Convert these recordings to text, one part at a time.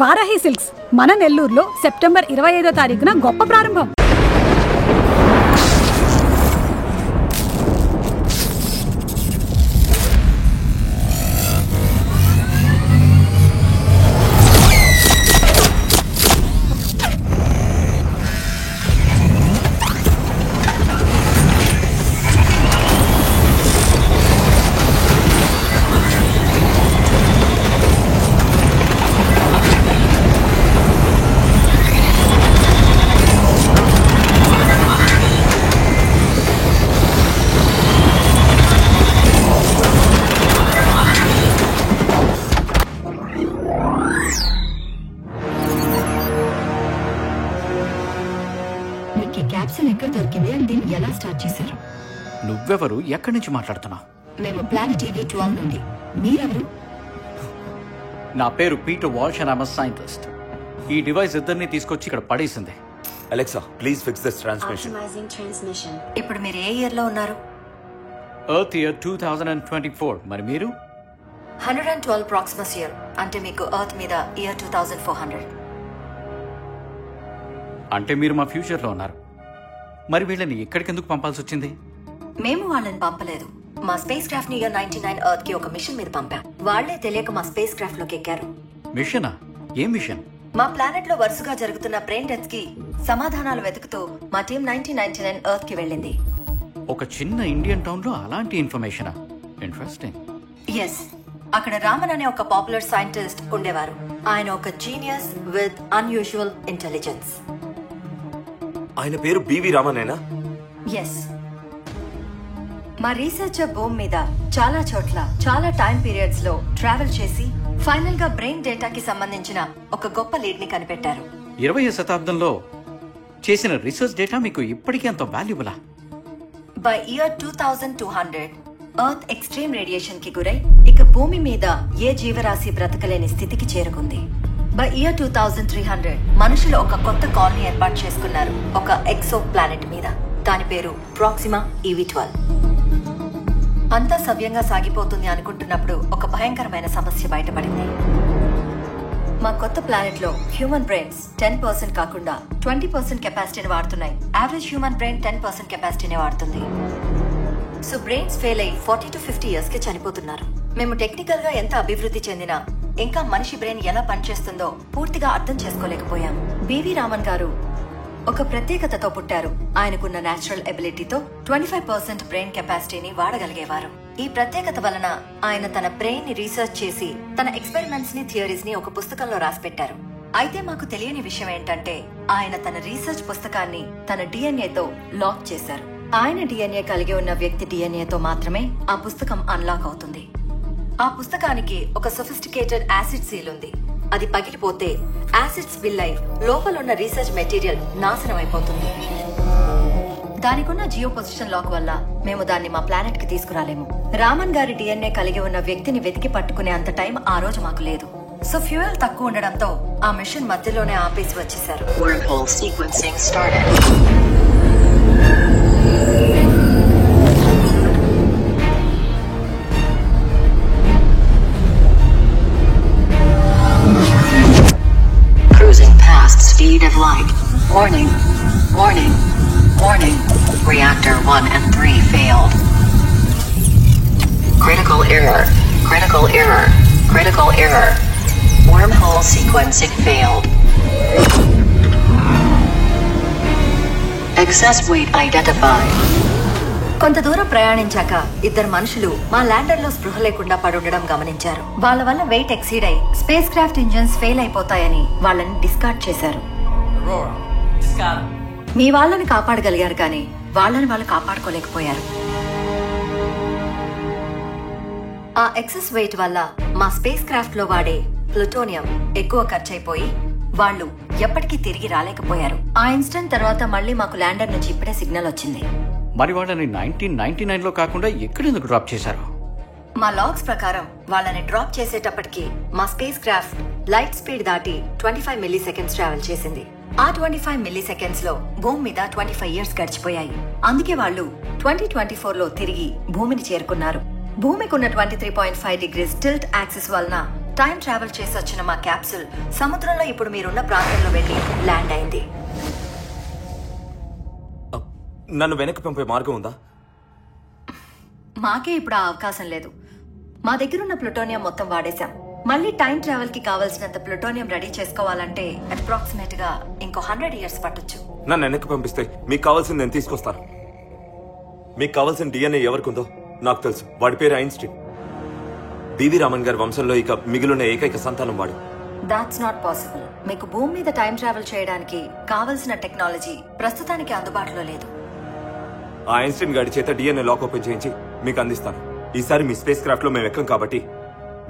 Varahi silks మన నెల్లూరులో September 25వ తారీఖున గొప్ప ప్రారంభం. నువ్వెవరు? ఎక్కడి నుంచి మాట్లాడుతున్నావు? మేము ప్లానెట్ EV-12 నుండి. మీరెవరు? నా పేరు Peter వాల్ష్ and I'm a scientist. ఈ డివైస్ ఇద్దరిని తీసుకొచ్చి ఇక్కడ పడేసింది. Alexa, please fix this transmission. ఇప్పుడు మీరు ఏ ఇయర్ లో ఉన్నారు? Earth year 2024. మరి మీరు? 112 ప్రాక్సిమస్ ఇయర్. అంటే మీకు ఎర్త్ మీద ఇయర్ 2400. అంటే మీరు మా ఫ్యూచర్ లో ఉన్నారు. మరి వీళ్ళని ఎక్కడికి ఎందుకు పంపాల్సి వచ్చింది? మేము వాళ్ళని పంపలేదు. మా స్పేస్ క్రాఫ్ట్ ని ఇయర్ 99 ఎర్త్ కి ఒక మిషన్ మీద పంపాం. వాళ్లే తెలియక మా స్పేస్ క్రాఫ్ట్ లోకి ఎక్కారు. మిషనా? ఏ మిషన్? మా ప్లానెట్ లో వరుసగా జరుగుతున్న బ్రెయిన్ డెత్స్ కి సమాధానాలు వెతుకుతూ మా టీం 1999 ఎర్త్ కి వెళ్ళింది. ఒక చిన్న ఇండియన్ టౌన్ లో అలాంటి ఇన్ఫర్మేషనా? ఇంట్రెస్టింగ్. ఎస్, అక్కడ రామన్ అనే ఒక పాపులర్ సైంటిస్ట్ ఉండేవారు. ఆయన ఒక జీనియస్ విత్ అన్యూజువల్ ఇంటెలిజెన్స్. ఆయన పేరు బివి రామనేనా? ఎస్. మా రీసెర్చర్ భూమి మీద చాలా చోట్ల చాలా టైం పీరియడ్స్ లో ట్రావెల్ చేసి ఫైనల్ గా బ్రెయిన్ డేటాకి సంబంధించిన ఒక గొప్ప లీడ్ ని కనిపెట్టారు. 20వ శతాబ్దంలో చేసిన రీసెర్చ్ డేటా మీకు ఇప్పటికీ అంత వాల్యుబులా? By year 2200 earth extreme radiation కి గురై ఇక భూమి మీద ఏ జీవరాశి బ్రతకలేని స్థితికి చేరుకుంది. బై ఇయర్ 2300 మనుషులు ఒక కొత్త కాలనీ ఏర్పాటు చేసుకున్నారు, ఒక ఎక్సో ప్లానెట్ మీద. దాని పేరు ప్రాక్సిమా EV-12. అంతా సవ్యంగా సాగిపోతుంది అనుకుంటున్నప్పుడు ఒక భయంకరమైన సమస్య బయటపడింది. మా కొత్త ప్లానెట్ లో హ్యూమన్ బ్రెయిన్స్ 10% కాకుండా 20% కెపాసిటీని వాడుతున్నాయి. యావరేజ్ హ్యూమన్ బ్రెయిన్ 10% కెపాసిటీని వాడుతుంది. సో బ్రెయిన్స్ ఫెయిల్ అయి 40 to 50 years కి చనిపోతున్నారు. మేము టెక్నికల్ గా ఎంత అభివృద్ధి చెందినా ఇంకా మనిషి బ్రెయిన్ ఎలా పనిచేస్తుందో పూర్తిగా అర్థం చేసుకోలేకపోయాం. బివి రామన్ గారు ఒక ప్రత్యేకతతో పుట్టారు. ఆయనకున్న నేచురల్ ఎబిలిటీతో 25% బ్రెయిన్ కెపాసిటీని వాడగలిగేవారు. ఈ ప్రత్యేకత వలన ఆయన తన బ్రెయిన్ ని రీసెర్చ్ చేసి తన ఎక్స్పెరిమెంట్స్ ని, థియరీస్ ని ఒక పుస్తకంలో రాసిపెట్టారు. అయితే మాకు తెలియని విషయం ఏంటంటే ఆయన తన రీసెర్చ్ పుస్తకాన్ని తన డిఎన్ఏతో లాక్ చేశారు. ఆయన డిఎన్ఏ కలిగి ఉన్న వ్యక్తి డిఎన్ఏతో మాత్రమే ఆ పుస్తకం అన్లాక్ అవుతుంది. ఆ పుస్తకానికి ఒక సొఫిస్టికేటెడ్ యాసిడ్ సీల్ ఉంది. అది పగిలిపోతే యాసిడ్ స్పిల్ అయి లోపల ఉన్న రీసెర్చ్ మెటీరియల్ నాశనం అయిపోతుంది. దానికున్న జియో పొజిషన్ లాక్ వల్ల మేము దాన్ని మా ప్లానెట్ కి తీసుకురాలేము. రామన్ గారి డిఎన్ఏ కలిగి ఉన్న వ్యక్తిని వెతికి పట్టుకునే అంత టైం ఆ రోజు మాకు లేదు. సో ఫ్యూయల్ తక్కువ ఉండడంతో ఆ మిషన్ మధ్యలోనే ఆపేసి వచ్చేసారు. Speed of light. Warning. Warning. Warning. Reactor 1 and 3 failed. Critical error. Critical error. Critical error. Wormhole sequencing failed. Excess weight identified. కొంత దూరం ప్రయాణించాక ఇద్దరు మనుషులు మా ల్యాండర్ లో స్పృహ లేకుండా పడుండడం గమనించారు. వాళ్ళ వల్ల వెయిట్ ఎక్సీడ్ అయి స్పేస్ క్రాఫ్ట్ ఇంజిన్స్ ఫెయిల్ అయిపోతాయని వాళ్ళని డిస్కార్డ్ చేశారు. మీ వాళ్ళని కాపాడగలిగారు కానీ వాళ్ళని వాళ్ళు కాపాడుకోలేకపోయారు. ఆ ఎక్సెస్ వెయిట్ వల్ల మా స్పేస్ క్రాఫ్ట్ లో వాడే ప్లూటోనియం ఎక్కువ ఖర్చయిపోయి వాళ్ళు ఎప్పటికీ తిరిగి రాలేకపోయారు. ఆ ఇన్సిడెంట్ తర్వాత మళ్ళీ మాకు ల్యాండర్ నుంచి ఇప్పుడే సిగ్నల్ వచ్చింది. మరి వాళ్ళని 1999 లో కాకుండా ఎక్కడెందుకు డ్రాప్ చేశారు? మా లాగ్స్ ప్రకారం వాళ్ళని డ్రాప్ చేసేటప్పటికి మా స్పేస్ క్రాఫ్ట్ లైట్ స్పీడ్ దాటి 25 milliseconds ట్రావెల్ చేసింది. ఆ 25 milliseconds లో భూమి మీద 25 years గడిచిపోయాయి. అందుకే వాళ్ళు 2024 లో తిరిగి భూమిని చేరుకున్నారు. భూమికి ఉన్న 23.5 degrees టిల్ట్ యాక్సిస్ వలన టైం ట్రావెల్ చేసి వచ్చిన మా క్యాప్సూల్ సముద్రంలో ఇప్పుడు మీరున్న ప్రాంతంలో వెళ్ళి ల్యాండ్ అయింది. నన్ను వెనక్కి పంపే మార్గం ఉందా? మాకే ఇప్పుడు ఆ అవకాశం లేదు. మా దగ్గరున్న ప్లూటోనియం మొత్తం వాడేశాం. మళ్ళీ టైం ట్రావెల్ కి కావాల్సినంత ప్లూటోనియం రెడీ చేసుకోవాలంటే అప్రాక్సిమేట్ గా ఇంకో 100 years పట్టొచ్చు. నన్ను వెనక్కి పంపిస్తే మీకు కావాల్సింది నేను తీసుకొస్తాను. మీకు కావాల్సిన DNA ఎవరికి ఉందో నాకు తెలుసు. వాడి పేరు ఐన్స్టీన్. బివి రామన్ గారి వంశంలో ఇక మిగిలిన ఏకైక సంతానం వాడు. That's not possible. మీకు భూమి మీద టైం ట్రావెల్ చేయడానికి కావలసిన టెక్నాలజీ ప్రస్తుతానికి అందుబాటులో లేదు. ఆ ఐన్స్టీన్ గారి చేత DNA లాక్ ఓపెన్ చేయించి మీకు అందిస్తాను. ఈసారి మీ స్పేస్ క్రాఫ్ట్ లో మేము ఎక్కం కాబట్టి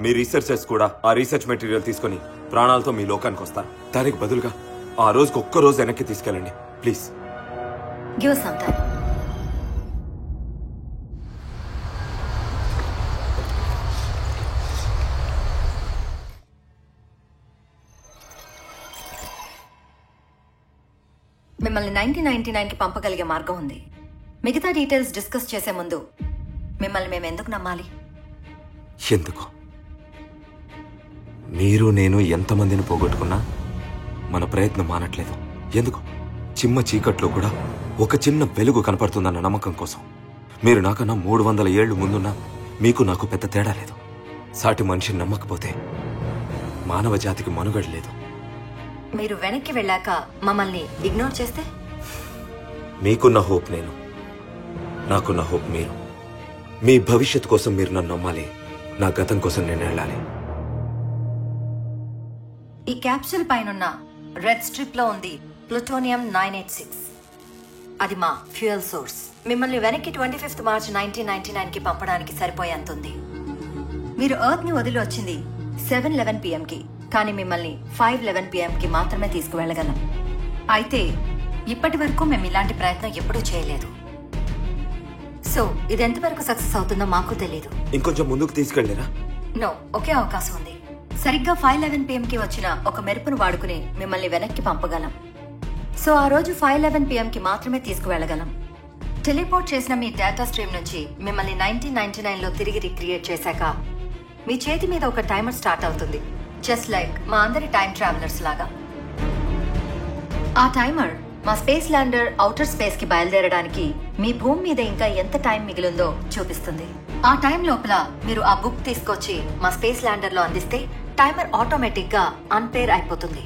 మీ రీసెర్చర్స్ కూడా ఆ రీసెర్చ్ మెటీరియల్ తీసుకుని ప్రాణాలతో మీ లోకానికి వస్తారు. దానికి బదులుగా ఆ రోజుకి ఒక్క రోజు వెనక్కి తీసుకెళ్ళండి ప్లీజ్. Give some time. మిమ్మల్ని 1999కి పంపగలిగే మార్గం ఉంది. మిగతా డీటెయిల్స్ డిస్కస్ చేసే ముందు మిమ్మల్ని మేము ఎందుకు నమ్మాలి? ఎందుకు? మీరు నేను ఎంతమందిని పోగొట్టుకున్నా మన ప్రయత్నం మానట్లేదు. ఎందుకు? చిమ్మ చీకట్లో కూడా ఒక చిన్న వెలుగు కనపడుతుందన్న నమ్మకం కోసం. మీరు నాకన్నా 300 ఏళ్లు ముందున్నా మీకు నాకు పెద్ద తేడా లేదు. సాటి మనిషిని నమ్మకపోతే మానవ జాతికి మనుగడ లేదు. మీరు వెనక్కి వెళ్ళాక మమ్మల్ని ఇగ్నోర్ చేస్తే? మీకున్న హోప్ నేను, నాకున్న హోప్ మీరు. మీ భవిష్యత్ కోసం మీరు నన్ను నమ్మాలి, నా గతం కోసం నేను వెళ్ళాలి. ఈ క్యాప్సూల్ పైనున్న రెడ్ స్ట్రిప్ లో ఉంది ప్లూటోనియం 986. అది మా ఫ్యూయల్ సోర్స్. మిమ్మల్ని వెనక్కి 25th March 1999కి పంపడానికి సరిపోయేంతుంది. మీరు ఎర్త్ ని వదిలి వచ్చింది 7:11 PM కి, కానీ మిమ్మల్ని 5:11 PM కి మాత్రమే తీసుకువెళ్ళగలం. అయితే ఇప్పటి వరకు మేము ఇలాంటి ప్రయత్నం ఎప్పుడూ చేయలేదు. సో ఇది ఎంతవరకు సక్సెస్ అవుతుందో మాకు తెలియదు. ఇంకొంచెం ముందుకు తీసుకెళ్ళారా? నో, ఒకే అవకాశం ఉంది. సరిగ్గా 5:11 PM కి వచ్చిన ఒక మెరుపును వాడుకుని మిమ్మల్ని వెనక్కి పంపగలం. సో ఆ రోజు 5:11 PM కి మాత్రమే తీసుకువెళ్ళగలం. టెలిపోర్ట్ చేసిన మీ డేటా స్ట్రీమ్ నుంచి మిమ్మల్ని 1999లో తిరిగి రిక్రియేట్ చేశాక మీ చేతి మీద ఒక టైమర్ స్టార్ట్ అవుతుంది, జస్ట్ లైక్ మా అందరి టైం ట్రావెలర్స్ లాగా. ఆ టైమర్ మా స్పేస్ ల్యాండర్ ఔటర్ స్పేస్ కి బయలుదేరడానికి మీ భూమి మీద ఇంకా ఎంత టైం మిగిలిందో చూపిస్తుంది. ఆ టైం లోపల మీరు ఆ బుక్ తీసుకొచ్చి మా స్పేస్ ల్యాండర్ లో అందిస్తే టైమర్ ఆటోమేటిక్ గా అన్పేర్ అయిపోతుంది.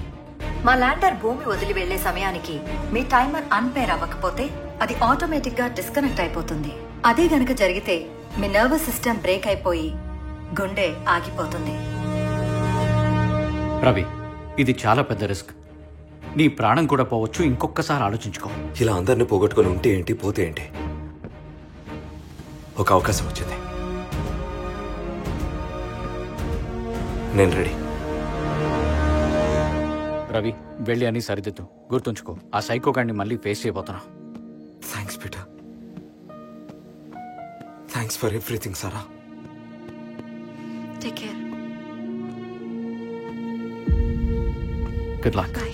మా ల్యాండర్ భూమి వదిలి వెళ్లే సమయానికి మీ టైమర్ అన్పేర్ అవ్వకపోతే అది ఆటోమేటిక్ గా డిస్కనెక్ట్ అయిపోతుంది. అదే గనక జరిగితే మీ నర్వస్ సిస్టమ్ బ్రేక్ అయిపోయి గుండె ఆగిపోతుంది. రవి, ఇది చాలా పెద్ద రిస్క్. నీ ప్రాణం కూడా పోవచ్చు. ఇంకొకసారి ఆలోచించుకో. ఇలా అందరిని పోగొట్టుకుని ఉంటే ఏంటి, పోతే ఏంటి? ఒక అవకాశం వచ్చింది, నేను రెడీ. రవి, వెళ్ళి అని సరిదిద్దు. గుర్తుంచుకో, ఆ సైకో గాడిని మళ్ళీ ఫేస్ చేయబోతున్నా. Thanks Peter. Thanks for everything Sarah. Take care. Good luck. Bye.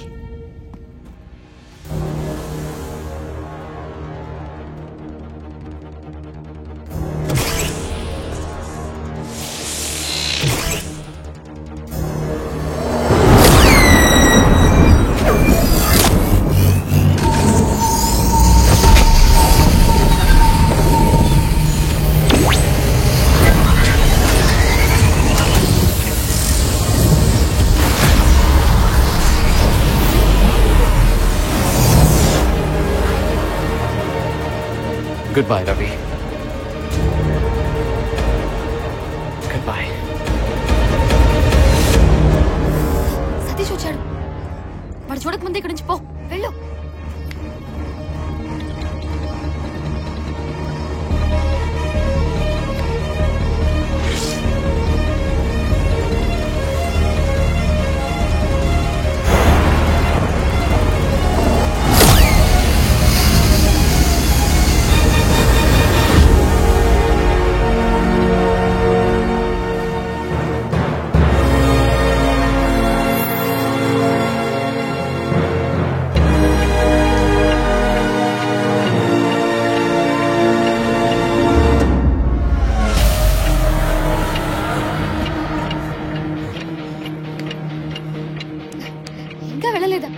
Goodbye, Ravi. Goodbye. Satish వచ్చాడు. వాడు చూడకముందే ఇక్కడి నుంచి పో. వెళ్ళు. ఇంకా వెళ్ళలేదా?